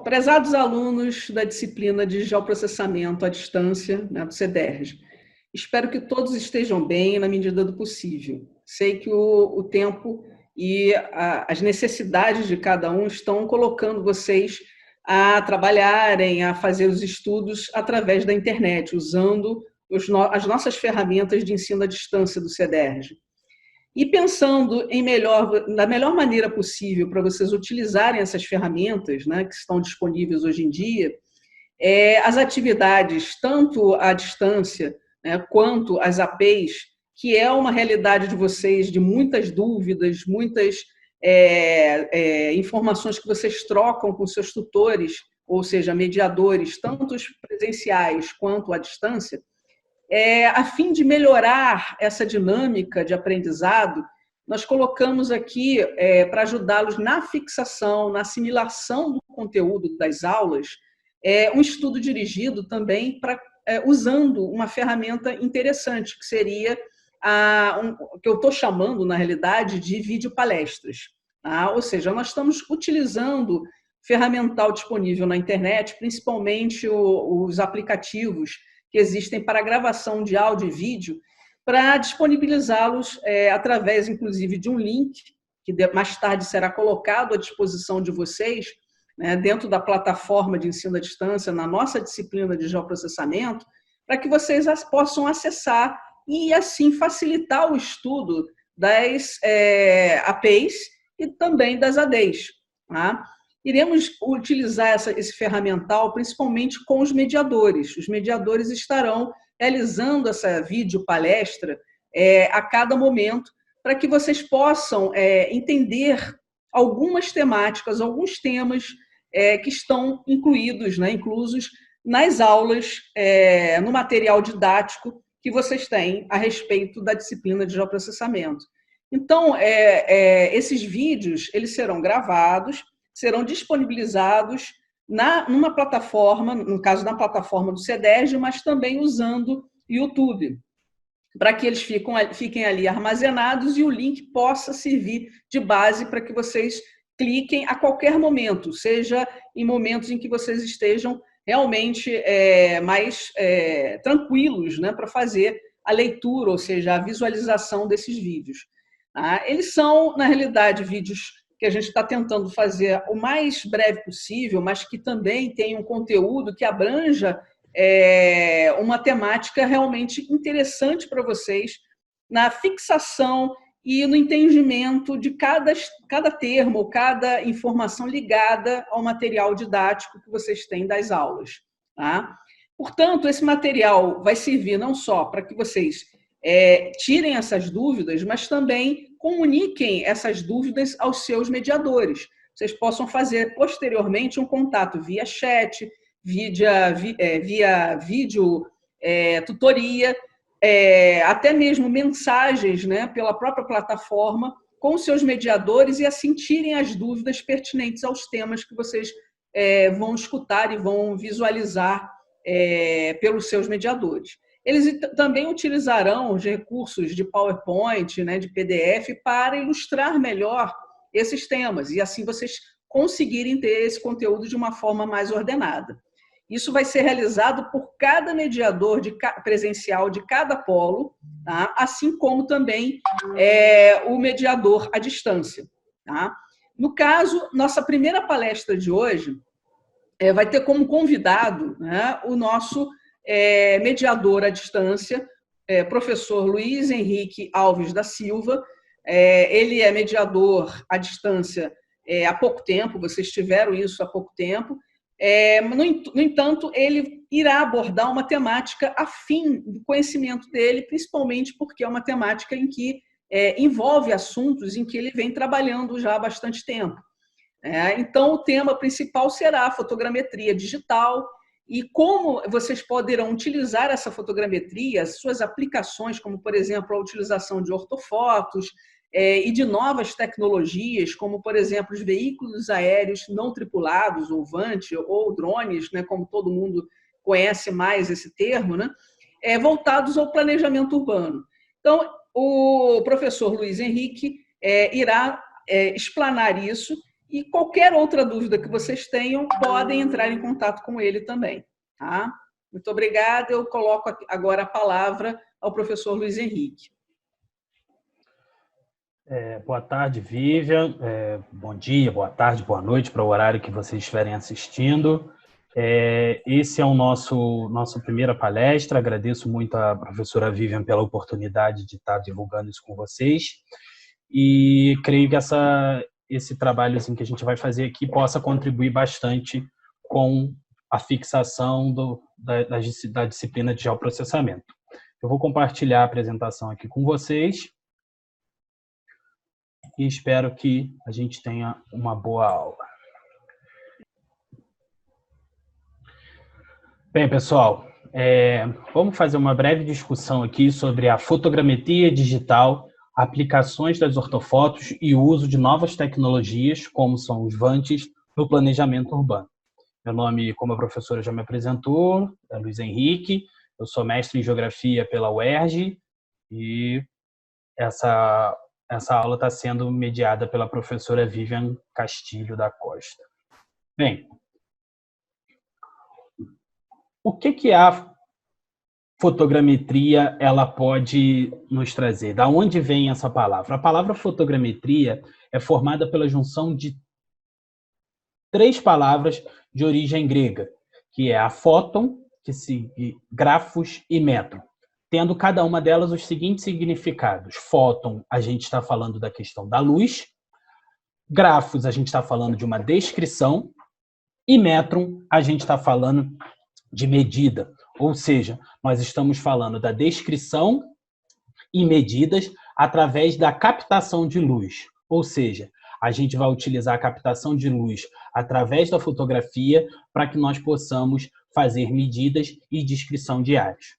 prezados alunos da disciplina de geoprocessamento à distância, né, do CEDERJ, espero que todos estejam bem na medida do possível. Sei que o tempo e as necessidades de cada um estão colocando vocês a trabalharem, a fazer os estudos através da internet, usando as nossas ferramentas de ensino à distância do CEDERJ. E pensando na melhor maneira possível para vocês utilizarem essas ferramentas, né, que estão disponíveis hoje em dia, as atividades, tanto à distância, né, quanto as APs, que é uma realidade de vocês, de muitas dúvidas, muitas informações que vocês trocam com seus tutores, ou seja, mediadores, tanto os presenciais quanto à distância, a fim de melhorar essa dinâmica de aprendizado, nós colocamos aqui, para ajudá-los na fixação, na assimilação do conteúdo das aulas, um estudo dirigido também usando uma ferramenta interessante, que seria que eu estou chamando, na realidade, de videopalestras. Tá? Ou seja, nós estamos utilizando ferramental disponível na internet, principalmente os aplicativos que existem para gravação de áudio e vídeo, para disponibilizá-los através, inclusive, de um link, que mais tarde será colocado à disposição de vocês, né, dentro da plataforma de ensino à distância, na nossa disciplina de geoprocessamento, para que vocês possam acessar e, assim, facilitar o estudo das APs e também das ADs. Tá? Iremos utilizar esse ferramental principalmente com os mediadores. Os mediadores estarão realizando essa videopalestra a cada momento, para que vocês possam entender algumas temáticas, alguns temas que estão incluídos, né, inclusos nas aulas, no material didático que vocês têm a respeito da disciplina de geoprocessamento. Então, esses vídeos eles serão gravados, serão disponibilizados numa plataforma, no caso, na plataforma do CEDERJ, mas também usando YouTube, para que eles fiquem ali armazenados e o link possa servir de base para que vocês cliquem a qualquer momento, seja em momentos em que vocês estejam realmente mais tranquilos, né, para fazer a leitura, ou seja, a visualização desses vídeos. Tá? Eles são, na realidade, vídeos que a gente está tentando fazer o mais breve possível, mas que também tem um conteúdo que abranja uma temática realmente interessante para vocês na fixação e no entendimento de cada termo ou cada informação ligada ao material didático que vocês têm das aulas. Tá? Portanto, esse material vai servir não só para que vocês tirem essas dúvidas, mas também comuniquem essas dúvidas aos seus mediadores. Vocês possam fazer posteriormente um contato via chat, via vídeo tutoria, até mesmo mensagens, né, pela própria plataforma com seus mediadores e assim tirem as dúvidas pertinentes aos temas que vocês vão escutar e vão visualizar pelos seus mediadores. Eles também utilizarão os recursos de PowerPoint, né, de PDF, para ilustrar melhor esses temas e assim vocês conseguirem ter esse conteúdo de uma forma mais ordenada. Isso vai ser realizado por cada mediador presencial de cada polo, tá? Assim como também o mediador à distância. Tá? No caso, nossa primeira palestra de hoje vai ter como convidado, né, o nosso mediador à distância, professor Luiz Henrique Alves da Silva. Ele é mediador à distância há pouco tempo, vocês tiveram isso há pouco tempo. No entanto, ele irá abordar uma temática afim do conhecimento dele, principalmente porque é uma temática em que envolve assuntos em que ele vem trabalhando já há bastante tempo. Então, o tema principal será a fotogrametria digital e como vocês poderão utilizar essa fotogrametria, as suas aplicações, como, por exemplo, a utilização de ortofotos e de novas tecnologias, como, por exemplo, os veículos aéreos não tripulados, ou VANT, ou drones, né, como todo mundo conhece mais esse termo, né, voltados ao planejamento urbano. Então, o professor Luiz Henrique irá explanar isso E qualquer outra dúvida que vocês tenham, podem entrar em contato com ele também. Tá? Muito obrigada. Eu coloco agora a palavra ao professor Luiz Henrique. Boa tarde, Vivian. Bom dia, boa tarde, boa noite para o horário que vocês estiverem assistindo. Esse é o nossa primeira palestra. Agradeço muito à professora Vivian pela oportunidade de estar divulgando isso com vocês. E creio que esse trabalho assim, que a gente vai fazer aqui possa contribuir bastante com a fixação da disciplina de geoprocessamento. Eu vou compartilhar a apresentação aqui com vocês e espero que a gente tenha uma boa aula. Bem, pessoal, vamos fazer uma breve discussão aqui sobre a fotogrametria digital, aplicações das ortofotos e o uso de novas tecnologias, como são os VANTs, no planejamento urbano. Meu nome, como a professora já me apresentou, é Luiz Henrique, eu sou mestre em Geografia pela UERJ e essa aula está sendo mediada pela professora Vivian Castilho da Costa. Bem, o que a fotogrametria ela pode nos trazer? Da onde vem essa palavra? A palavra fotogrametria é formada pela junção de 3 palavras de origem grega, que é a fóton, grafos e metron, tendo cada uma delas os seguintes significados. Fóton, a gente está falando da questão da luz, grafos, a gente está falando de uma descrição, e metron, a gente está falando de medida, ou seja, nós estamos falando da descrição e medidas através da captação de luz, ou seja, a gente vai utilizar a captação de luz através da fotografia para que nós possamos fazer medidas e descrição de áreas.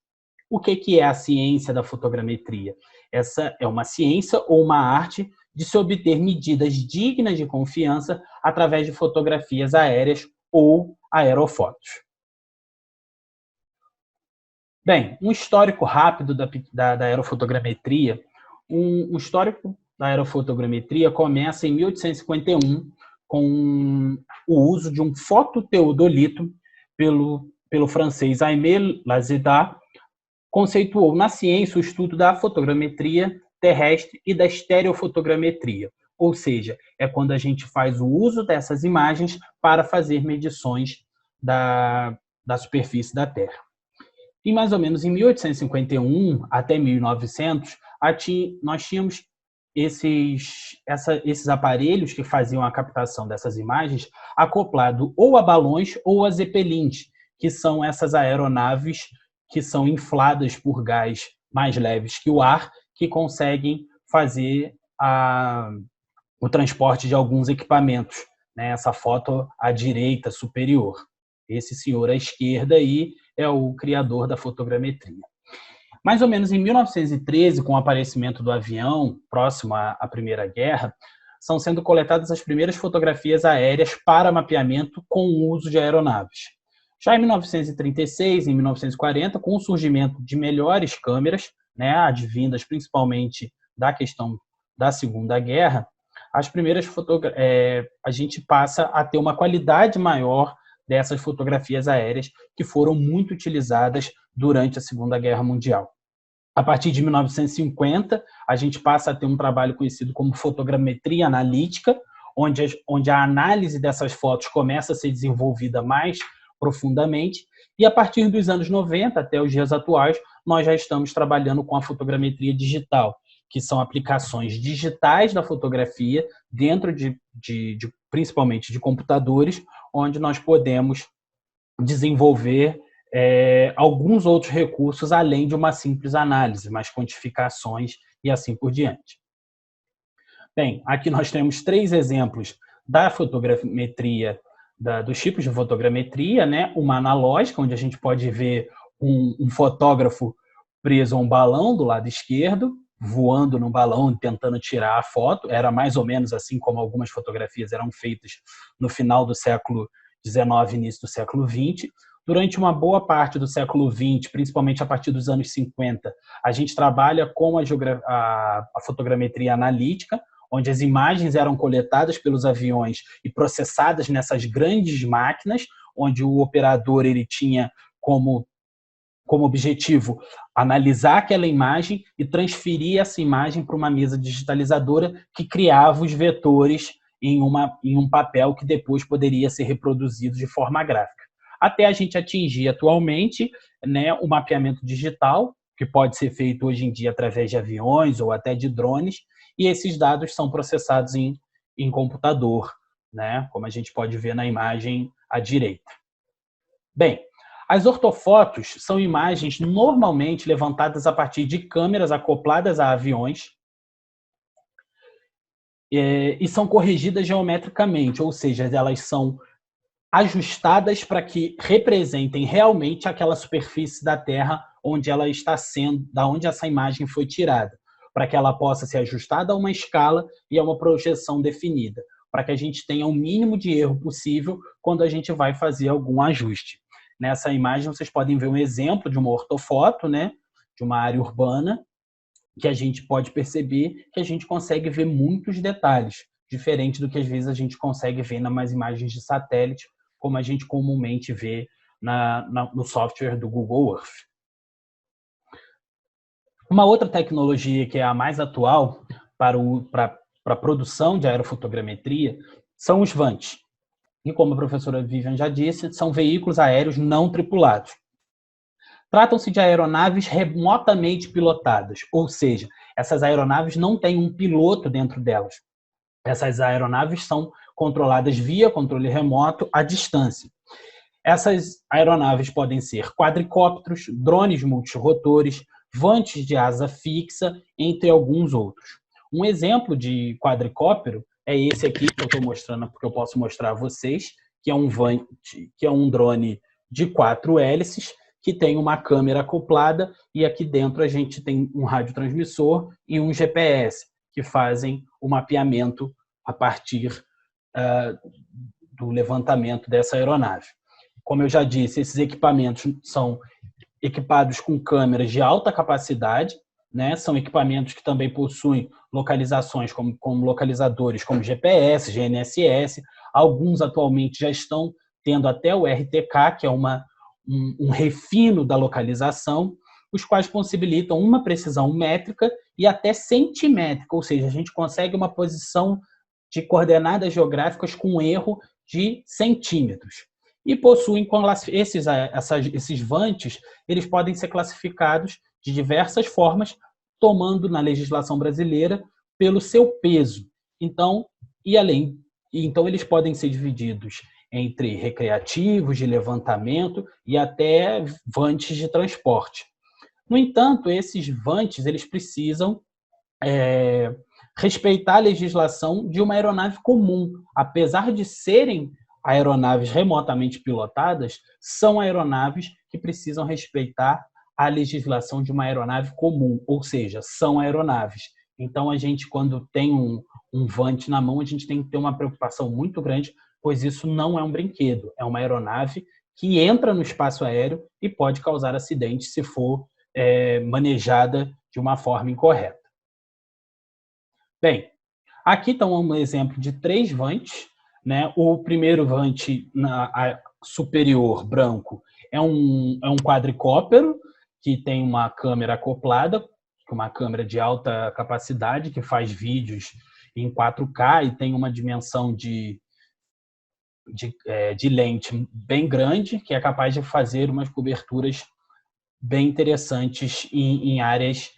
O que é a ciência da fotogrametria? Essa é uma ciência ou uma arte de se obter medidas dignas de confiança através de fotografias aéreas ou aerofotos. Bem, um histórico rápido da aerofotogrametria. Um histórico da aerofotogrametria começa em 1851 com o uso de um fototeodolito pelo francês Aimé Lazida, conceituou na ciência o estudo da fotogrametria terrestre e da estereofotogrametria, ou seja, é quando a gente faz o uso dessas imagens para fazer medições da superfície da Terra. E mais ou menos em 1851 até 1900, nós tínhamos esses aparelhos que faziam a captação dessas imagens acoplado ou a balões ou a zeppelins, que são essas aeronaves que são infladas por gás mais leves que o ar, que conseguem fazer o transporte de alguns equipamentos. Né? Essa foto à direita superior. Esse senhor à esquerda aí é o criador da fotogrametria. Mais ou menos em 1913, com o aparecimento do avião, próximo à Primeira Guerra, são sendo coletadas as primeiras fotografias aéreas para mapeamento com o uso de aeronaves. Já em 1936, em 1940, com o surgimento de melhores câmeras, né, advindas principalmente da questão da Segunda Guerra, as primeiras a gente passa a ter uma qualidade maior dessas fotografias aéreas que foram muito utilizadas durante a Segunda Guerra Mundial. A partir de 1950, a gente passa a ter um trabalho conhecido como fotogrametria analítica, onde a análise dessas fotos começa a ser desenvolvida mais profundamente, e a partir dos anos 90 até os dias atuais, nós já estamos trabalhando com a fotogrametria digital, que são aplicações digitais da fotografia dentro principalmente de computadores, onde nós podemos desenvolver alguns outros recursos além de uma simples análise, mas quantificações e assim por diante. Bem, aqui nós temos 3 exemplos da fotogrametria, dos tipos de fotogrametria, né? Uma analógica, onde a gente pode ver um fotógrafo preso a um balão do lado esquerdo, voando no balão tentando tirar a foto. Era mais ou menos assim como algumas fotografias eram feitas no final do século XIX, início do século XX. Durante uma boa parte do século XX, principalmente a partir dos anos 50, a gente trabalha com a fotogrametria analítica, onde as imagens eram coletadas pelos aviões e processadas nessas grandes máquinas, onde o operador ele tinha como objetivo analisar aquela imagem e transferir essa imagem para uma mesa digitalizadora que criava os vetores em um papel que depois poderia ser reproduzido de forma gráfica. Até a gente atingir atualmente, né, o mapeamento digital, que pode ser feito hoje em dia através de aviões ou até de drones, e esses dados são processados em computador, né, como a gente pode ver na imagem à direita. Bem, as ortofotos são imagens normalmente levantadas a partir de câmeras acopladas a aviões e são corrigidas geometricamente, ou seja, elas são ajustadas para que representem realmente aquela superfície da Terra onde ela está sendo, da onde essa imagem foi tirada, para que ela possa ser ajustada a uma escala e a uma projeção definida, para que a gente tenha o mínimo de erro possível quando a gente vai fazer algum ajuste. Nessa imagem vocês podem ver um exemplo de uma ortofoto, né, de uma área urbana, que a gente pode perceber que a gente consegue ver muitos detalhes, diferente do que às vezes a gente consegue ver nas imagens de satélite, como a gente comumente vê no software do Google Earth. Uma outra tecnologia que é a mais atual para a produção de aerofotogrametria são os VANTs. E como a professora Vivian já disse, são veículos aéreos não tripulados. Tratam-se de aeronaves remotamente pilotadas, ou seja, essas aeronaves não têm um piloto dentro delas. Essas aeronaves são controladas via controle remoto à distância. Essas aeronaves podem ser quadricópteros, drones multirotores, vantes de asa fixa, entre alguns outros. Um exemplo de quadricóptero é esse aqui que eu estou mostrando, porque eu posso mostrar a vocês, que é um vante, que é um drone de 4 hélices, que tem uma câmera acoplada, e aqui dentro a gente tem um radiotransmissor e um GPS, que fazem o mapeamento a partir do levantamento dessa aeronave. Como eu já disse, esses equipamentos são equipados com câmeras de alta capacidade, né? São equipamentos que também possuem localizações como localizadores como GPS, GNSS. Alguns atualmente já estão tendo até o RTK, que é um refino da localização, os quais possibilitam uma precisão métrica e até centimétrica, ou seja, a gente consegue uma posição de coordenadas geográficas com erro de centímetros. E possuem esses vantes, eles podem ser classificados de diversas formas, tomando na legislação brasileira pelo seu peso. Então, eles podem ser divididos entre recreativos, de levantamento e até vantes de transporte. No entanto, esses vantes eles precisam respeitar a legislação de uma aeronave comum. Apesar de serem aeronaves remotamente pilotadas, são aeronaves que precisam respeitar a legislação de uma aeronave comum, ou seja, são aeronaves. Então, a gente, quando tem um vante na mão, a gente tem que ter uma preocupação muito grande, pois isso não é um brinquedo, é uma aeronave que entra no espaço aéreo e pode causar acidente se for manejada de uma forma incorreta. Bem, aqui está um exemplo de 3 vantes, né? O primeiro vante superior, branco, é um quadricóptero que tem uma câmera acoplada, uma câmera de alta capacidade que faz vídeos em 4K e tem uma dimensão de lente bem grande, que é capaz de fazer umas coberturas bem interessantes em áreas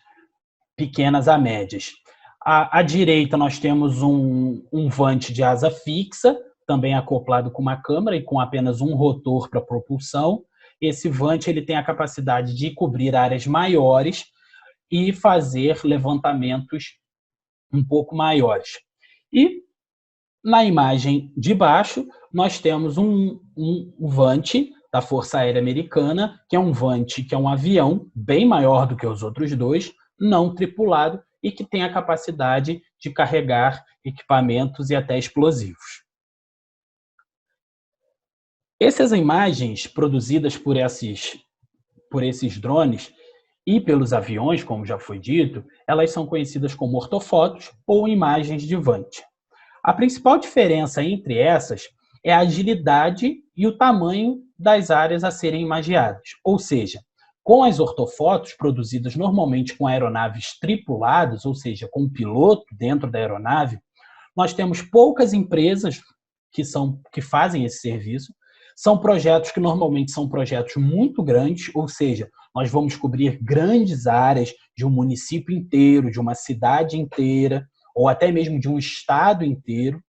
pequenas a médias. À direita, nós temos um vante de asa fixa, também acoplado com uma câmera e com apenas um rotor para propulsão. Esse vante ele tem a capacidade de cobrir áreas maiores e fazer levantamentos um pouco maiores. E na imagem de baixo, nós temos um vante da Força Aérea Americana, que é um vante, que é um avião bem maior do que os outros dois, não tripulado, e que tem a capacidade de carregar equipamentos e até explosivos. Essas imagens produzidas por esses drones, E pelos aviões, como já foi dito, elas são conhecidas como ortofotos ou imagens de Vant. A principal diferença entre essas é a agilidade e o tamanho das áreas a serem imagiadas. Ou seja, com as ortofotos produzidas normalmente com aeronaves tripuladas, ou seja, com um piloto dentro da aeronave, nós temos poucas empresas que fazem esse serviço. São projetos que normalmente são projetos muito grandes, ou seja, nós vamos cobrir grandes áreas de um município inteiro, de uma cidade inteira, ou até mesmo de um estado inteiro.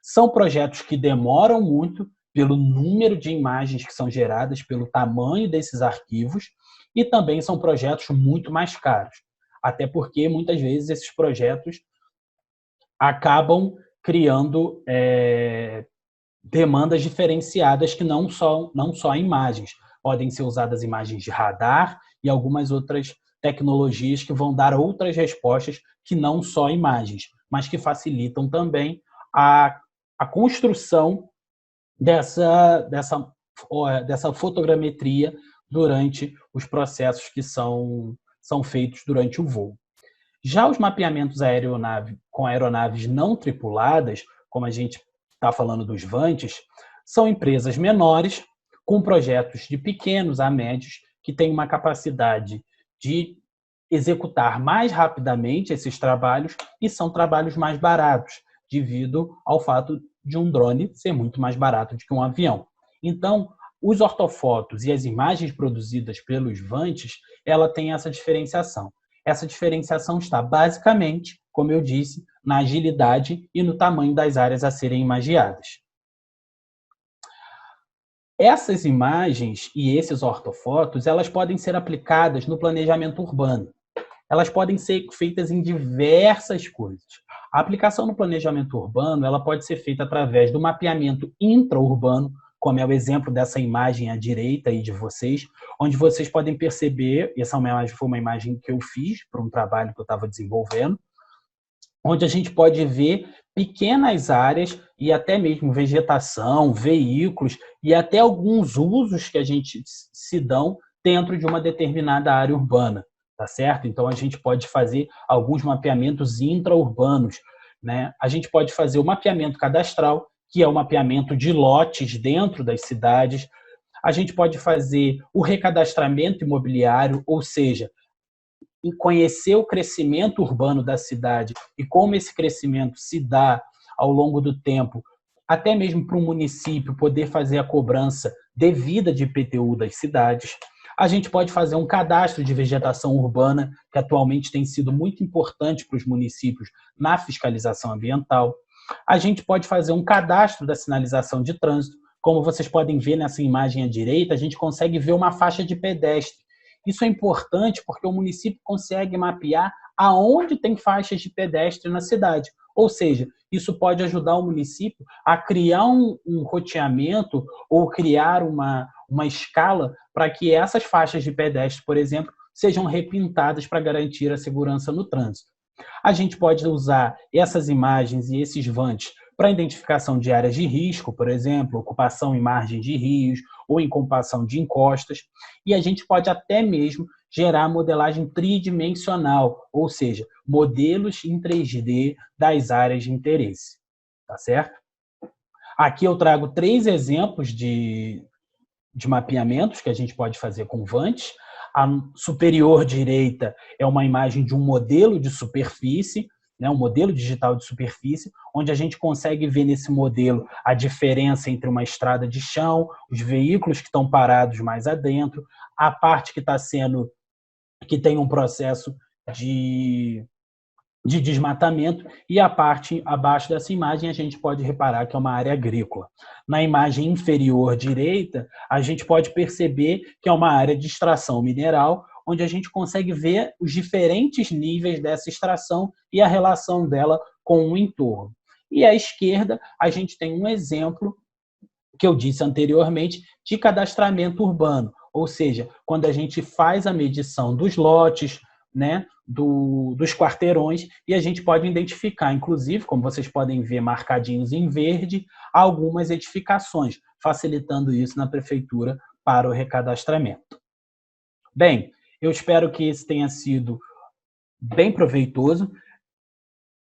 São projetos que demoram muito pelo número de imagens que são geradas, pelo tamanho desses arquivos, e também são projetos muito mais caros. Até porque, muitas vezes, esses projetos acabam criando demandas diferenciadas que não só imagens. Podem ser usadas imagens de radar e algumas outras tecnologias que vão dar outras respostas que não só imagens, mas que facilitam também a construção dessa fotogrametria durante os processos que são feitos durante o voo. Já os mapeamentos com aeronaves não tripuladas, como a gente está falando dos VANTs, são empresas menores, com projetos de pequenos a médios, que têm uma capacidade de executar mais rapidamente esses trabalhos e são trabalhos mais baratos, devido ao fato de um drone ser muito mais barato do que um avião. Então, os ortofotos e as imagens produzidas pelos VANTs, ela tem essa diferenciação. Essa diferenciação está basicamente, como eu disse, na agilidade e no tamanho das áreas a serem imagiadas. Essas imagens e esses ortofotos, elas podem ser aplicadas no planejamento urbano. Elas podem ser feitas em diversas coisas. A aplicação no planejamento urbano, ela pode ser feita através do mapeamento intraurbano, como é o exemplo dessa imagem à direita aí de vocês, onde vocês podem perceber, essa foi uma imagem que eu fiz para um trabalho que eu estava desenvolvendo, onde a gente pode ver pequenas áreas e até mesmo vegetação, veículos e até alguns usos que a gente se dão dentro de uma determinada área urbana, tá certo? Então, a gente pode fazer alguns mapeamentos intraurbanos, né? A gente pode fazer o mapeamento cadastral, que é o mapeamento de lotes dentro das cidades. A gente pode fazer o recadastramento imobiliário, ou seja, conhecer o crescimento urbano da cidade e como esse crescimento se dá ao longo do tempo, até mesmo para um município poder fazer a cobrança devida de IPTU das cidades. A gente pode fazer um cadastro de vegetação urbana, que atualmente tem sido muito importante para os municípios na fiscalização ambiental. A gente pode fazer um cadastro da sinalização de trânsito. Como vocês podem ver nessa imagem à direita, a gente consegue ver uma faixa de pedestre. Isso é importante porque o município consegue mapear aonde tem faixas de pedestre na cidade. Ou seja, isso pode ajudar o município a criar um roteamento ou criar uma escala para que essas faixas de pedestre, por exemplo, sejam repintadas para garantir a segurança no trânsito. A gente pode usar essas imagens e esses VANTs para identificação de áreas de risco, por exemplo, ocupação em margem de rios ou em compação de encostas, e a gente pode até mesmo gerar modelagem tridimensional, ou seja, modelos em 3D das áreas de interesse, tá certo? Aqui eu trago 3 exemplos de mapeamentos que a gente pode fazer com VANTs. A superior direita é uma imagem de um modelo de superfície, né, um modelo digital de superfície, onde a gente consegue ver nesse modelo a diferença entre uma estrada de chão, os veículos que estão parados mais adentro, a parte que tem um processo de desmatamento, e a parte abaixo dessa imagem a gente pode reparar que é uma área agrícola. Na imagem inferior direita, a gente pode perceber que é uma área de extração mineral, onde a gente consegue ver os diferentes níveis dessa extração e a relação dela com o entorno. E à esquerda, a gente tem um exemplo que eu disse anteriormente de cadastramento urbano, ou seja, quando a gente faz a medição dos lotes, né, dos quarteirões, e a gente pode identificar, inclusive, como vocês podem ver marcadinhos em verde, algumas edificações, facilitando isso na prefeitura para o recadastramento. Bem, Eu espero que esse tenha sido bem proveitoso.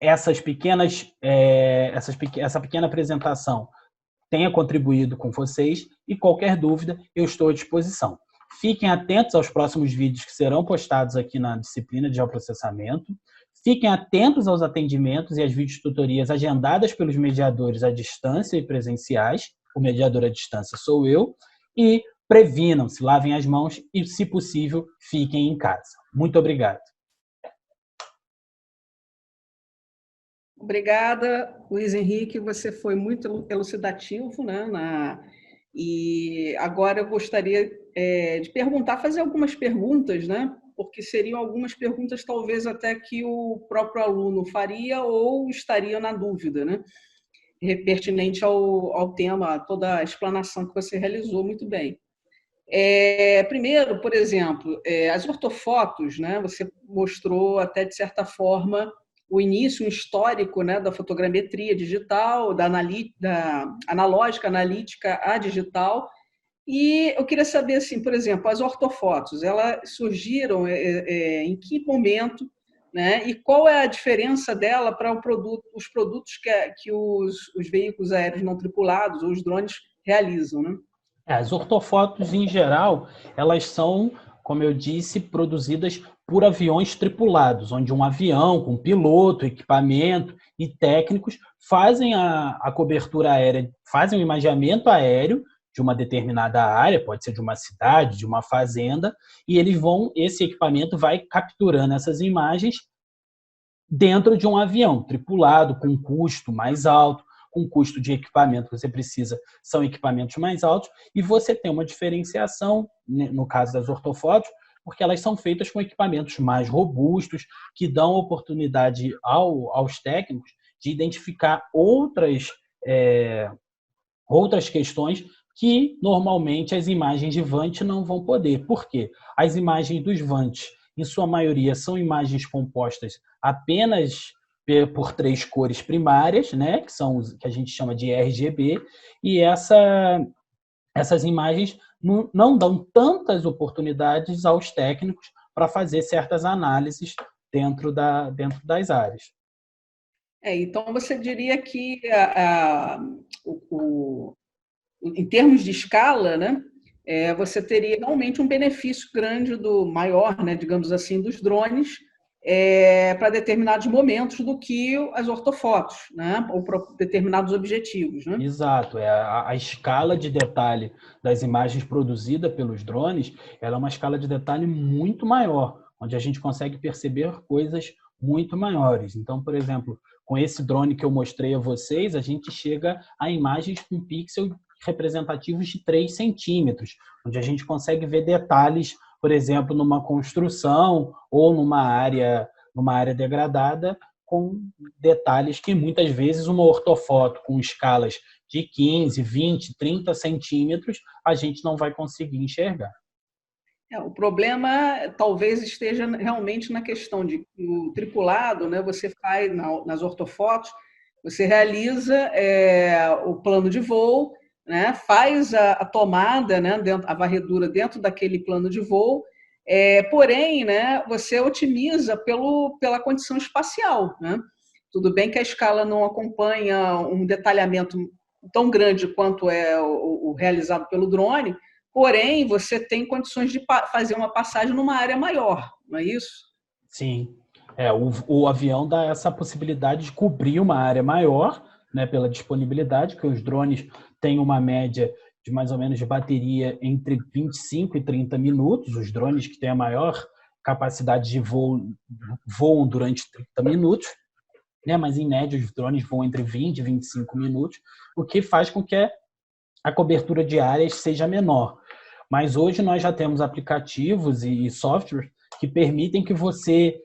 Essa pequena apresentação tenha contribuído com vocês e qualquer dúvida eu estou à disposição. Fiquem atentos aos próximos vídeos que serão postados aqui na disciplina de geoprocessamento. Fiquem atentos aos atendimentos e às videotutorias agendadas pelos mediadores à distância e presenciais. O mediador à distância sou eu. E previnam-se, lavem as mãos e, se possível, fiquem em casa. Muito obrigado. Obrigada, Luiz Henrique, você foi muito elucidativo, né? E agora eu gostaria de fazer algumas perguntas, né? Porque seriam algumas perguntas talvez até que o próprio aluno faria ou estaria na dúvida, né? Pertinente ao tema, toda a explanação que você realizou muito bem. Primeiro, por exemplo, as ortofotos, né? Você mostrou até de certa forma o início histórico, né, da fotogrametria digital, da analógica, analítica à digital. E eu queria saber, assim, por exemplo, as ortofotos, elas surgiram em que momento, né, e qual é a diferença dela para os produtos que os veículos aéreos não tripulados ou os drones realizam, né? As ortofotos, em geral, elas são, como eu disse, produzidas por aviões tripulados, onde um avião com piloto, equipamento e técnicos fazem a cobertura aérea, fazem o imageamento aéreo de uma determinada área, pode ser de uma cidade, de uma fazenda, e esse equipamento vai capturando essas imagens dentro de um avião tripulado, com um custo mais alto, com custo de equipamento que você precisa, são equipamentos mais altos, e você tem uma diferenciação, no caso das ortofotos, porque elas são feitas com equipamentos mais robustos, que dão oportunidade aos técnicos de identificar outras questões que, normalmente, as imagens de VANT não vão poder. Por quê? As imagens dos VANT, em sua maioria, são imagens compostas apenas por 3 cores primárias, né, que a gente chama de RGB, e essas imagens não dão tantas oportunidades aos técnicos para fazer certas análises dentro das áreas. Então, você diria que em termos de escala, né, você teria realmente um benefício grande maior, né, digamos assim, dos drones para determinados momentos do que as ortofotos, né, ou para determinados objetivos, né? Exato. A escala de detalhe das imagens produzidas pelos drones, ela é uma escala de detalhe muito maior, onde a gente consegue perceber coisas muito maiores. Então, por exemplo, com esse drone que eu mostrei a vocês, a gente chega a imagens com pixels representativos de 3 centímetros, onde a gente consegue ver detalhes, por exemplo, numa construção ou numa área degradada, com detalhes que muitas vezes uma ortofoto com escalas de 15, 20, 30 centímetros a gente não vai conseguir enxergar. O problema talvez esteja realmente na questão de que o tripulado, né, você faz nas ortofotos, você realiza o plano de voo, né, faz a tomada, né, a varredura dentro daquele plano de voo, porém, né, você otimiza pela condição espacial, né? Tudo bem que a escala não acompanha um detalhamento tão grande quanto é o realizado pelo drone, porém, você tem condições de fazer uma passagem numa área maior, não é isso? Sim. O avião dá essa possibilidade de cobrir uma área maior, né, pela disponibilidade, que os drones têm uma média de mais ou menos de bateria entre 25 e 30 minutos. Os drones que têm a maior capacidade de voo voam durante 30 minutos, né, mas em média os drones voam entre 20 e 25 minutos, o que faz com que a cobertura de áreas seja menor. Mas hoje nós já temos aplicativos e softwares que permitem que você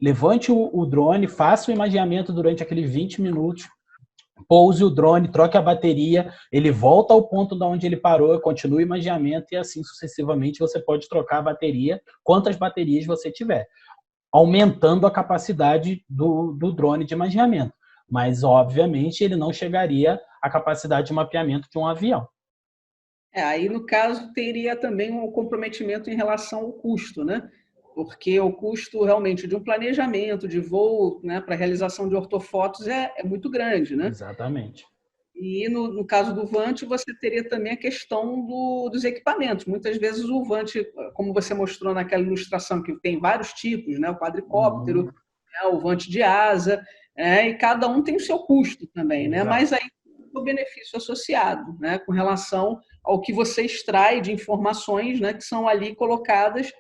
levante o drone, faça o imageamento durante aqueles 20 minutos, pouse o drone, troque a bateria, ele volta ao ponto de onde ele parou, continua o imageamento e assim sucessivamente você pode trocar a bateria, quantas baterias você tiver, aumentando a capacidade do drone de imageamento. Mas, obviamente, ele não chegaria à capacidade de mapeamento de um avião. Aí, no caso, teria também um comprometimento em relação ao custo, né? Porque o custo realmente de um planejamento de voo, né, para a realização de ortofotos é muito grande, né? Exatamente. E no caso do Vant, você teria também a questão dos equipamentos. Muitas vezes o Vant, como você mostrou naquela ilustração, que tem vários tipos, né? O quadricóptero, Uhum. né? O Vant de asa, e cada um tem o seu custo também, né? Mas Exato. aí o benefício associado, né? Com relação ao que você extrai de informações, né? Que são ali colocadas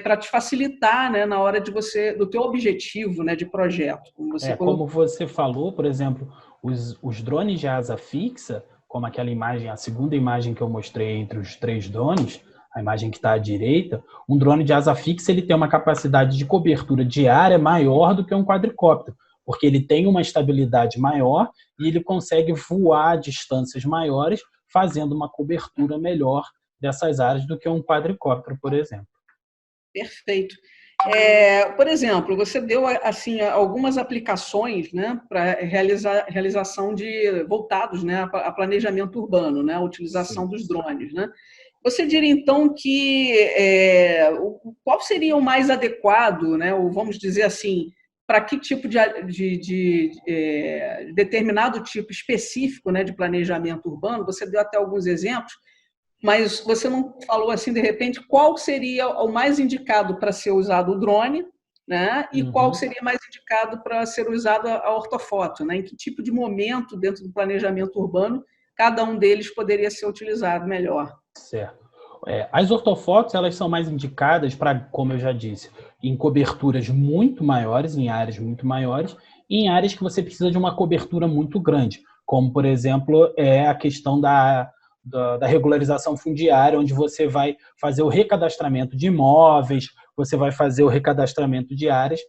para te facilitar, né? Na hora do teu objetivo, né? De projeto, como você Como colocou. você falou, por exemplo, os drones de asa fixa, como aquela imagem, a segunda imagem que eu mostrei entre os 3 drones, a imagem que está à direita, um drone de asa fixa ele tem uma capacidade de cobertura diária maior do que um quadricóptero, porque ele tem uma estabilidade maior e ele consegue voar a distâncias maiores, fazendo uma cobertura melhor dessas áreas do que um quadricóptero, por exemplo. Perfeito. Por exemplo, você deu assim algumas aplicações, né, para realização de voltados, né, a planejamento urbano, né, a utilização Sim. dos drones, né? Você diria então que qual seria o mais adequado, né, ou vamos dizer assim, para que tipo de determinado tipo específico, né, de planejamento urbano? Você deu até alguns exemplos, mas você não falou assim, de repente, qual seria o mais indicado para ser usado o drone, né? E qual Uhum. seria mais indicado para ser usado a ortofoto, né? Em que tipo de momento dentro do planejamento urbano cada um deles poderia ser utilizado melhor? Certo. As ortofotos, elas são mais indicadas para, como eu já disse, em coberturas muito maiores, em áreas muito maiores, e em áreas que você precisa de uma cobertura muito grande, como, por exemplo, a questão da regularização fundiária, onde você vai fazer o recadastramento de imóveis, você vai fazer o recadastramento de áreas,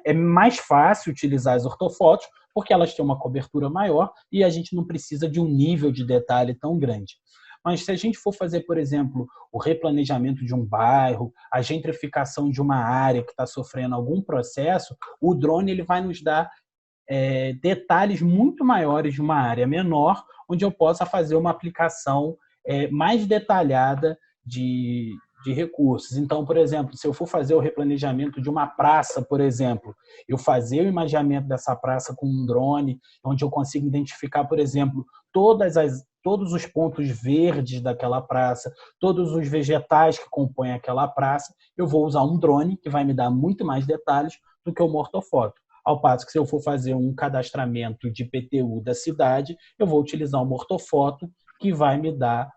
é mais fácil utilizar as ortofotos, porque elas têm uma cobertura maior e a gente não precisa de um nível de detalhe tão grande. Mas se a gente for fazer, por exemplo, o replanejamento de um bairro, a gentrificação de uma área que está sofrendo algum processo, o drone ele vai nos dar detalhes muito maiores de uma área menor, onde eu possa fazer uma aplicação mais detalhada de recursos. Então, por exemplo, se eu for fazer o replanejamento de uma praça, por exemplo, eu fazer o imageamento dessa praça com um drone, onde eu consigo identificar, por exemplo, todos os pontos verdes daquela praça, todos os vegetais que compõem aquela praça, eu vou usar um drone que vai me dar muito mais detalhes do que uma ortofoto. Ao passo que se eu for fazer um cadastramento de IPTU da cidade, eu vou utilizar uma ortofoto que vai me dar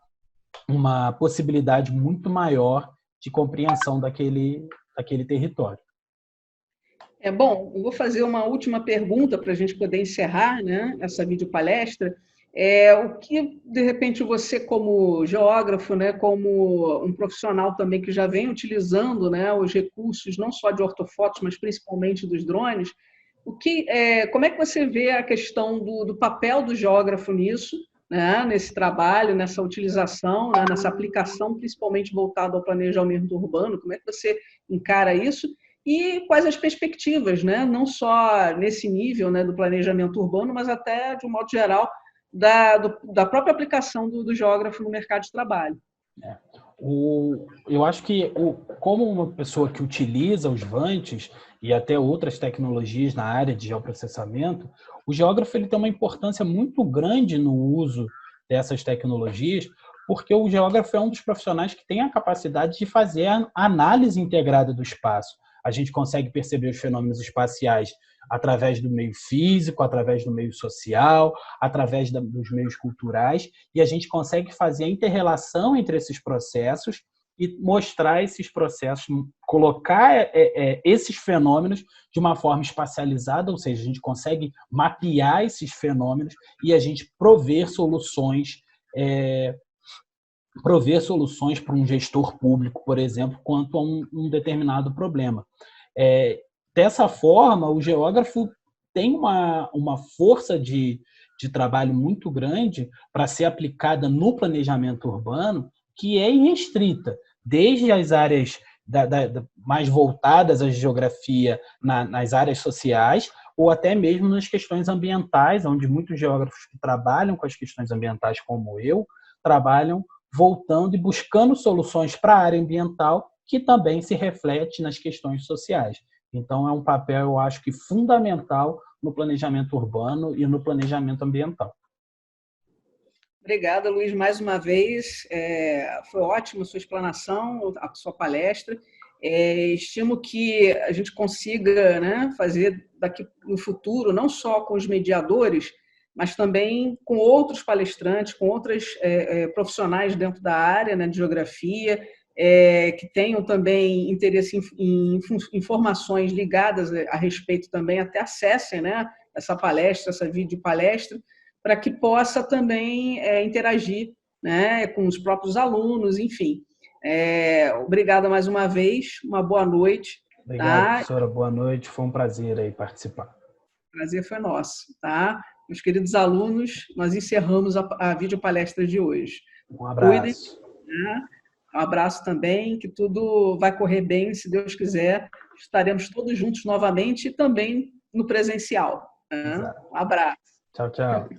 uma possibilidade muito maior de compreensão daquele território. Bom, eu vou fazer uma última pergunta para a gente poder encerrar, né, essa videopalestra. O que, de repente, você, como geógrafo, né, como um profissional também que já vem utilizando, né, os recursos, não só de ortofotos, mas principalmente dos drones, como é que você vê a questão do papel do geógrafo nisso, né, nesse trabalho, nessa utilização, né, nessa aplicação, principalmente voltado ao planejamento urbano? Como é que você encara isso? E quais as perspectivas, né? Não só nesse nível, né, do planejamento urbano, mas até, de um modo geral, da própria aplicação do geógrafo no mercado de trabalho. Eu acho que, como uma pessoa que utiliza os VANTs e até outras tecnologias na área de geoprocessamento, o geógrafo ele tem uma importância muito grande no uso dessas tecnologias, porque o geógrafo é um dos profissionais que tem a capacidade de fazer a análise integrada do espaço. A gente consegue perceber os fenômenos espaciais através do meio físico, através do meio social, através dos meios culturais, e a gente consegue fazer a interrelação entre esses processos e mostrar esses processos, colocar esses fenômenos de uma forma espacializada, ou seja, a gente consegue mapear esses fenômenos e a gente prover soluções para um gestor público, por exemplo, quanto a um determinado problema. Dessa forma, o geógrafo tem uma força de trabalho muito grande para ser aplicada no planejamento urbano, que é irrestrita, desde as áreas mais voltadas à geografia nas áreas sociais, ou até mesmo nas questões ambientais, onde muitos geógrafos que trabalham com as questões ambientais, como eu, trabalham voltando e buscando soluções para a área ambiental, que também se reflete nas questões sociais. Então, é um papel, eu acho que fundamental no planejamento urbano e no planejamento ambiental. Obrigada, Luiz, mais uma vez. Foi ótima a sua explanação, a sua palestra. Estimo que a gente consiga, né, fazer daqui no futuro, não só com os mediadores, mas também com outros palestrantes, com outros profissionais dentro da área, né, de geografia, que tenham também interesse em informações ligadas a respeito também, até acessem, né, essa palestra, essa videopalestra, para que possa também interagir, né, com os próprios alunos, enfim. Obrigada mais uma vez, uma boa noite. Obrigado, Tá? professora. Boa noite. Foi um prazer aí participar. O prazer foi nosso. Tá? Meus queridos alunos, nós encerramos a videopalestra de hoje. Um Cuidem. abraço. Né? Um abraço também, que tudo vai correr bem, se Deus quiser. Estaremos todos juntos novamente e também no presencial. Né? Exato. Um abraço. Tchau, tchau.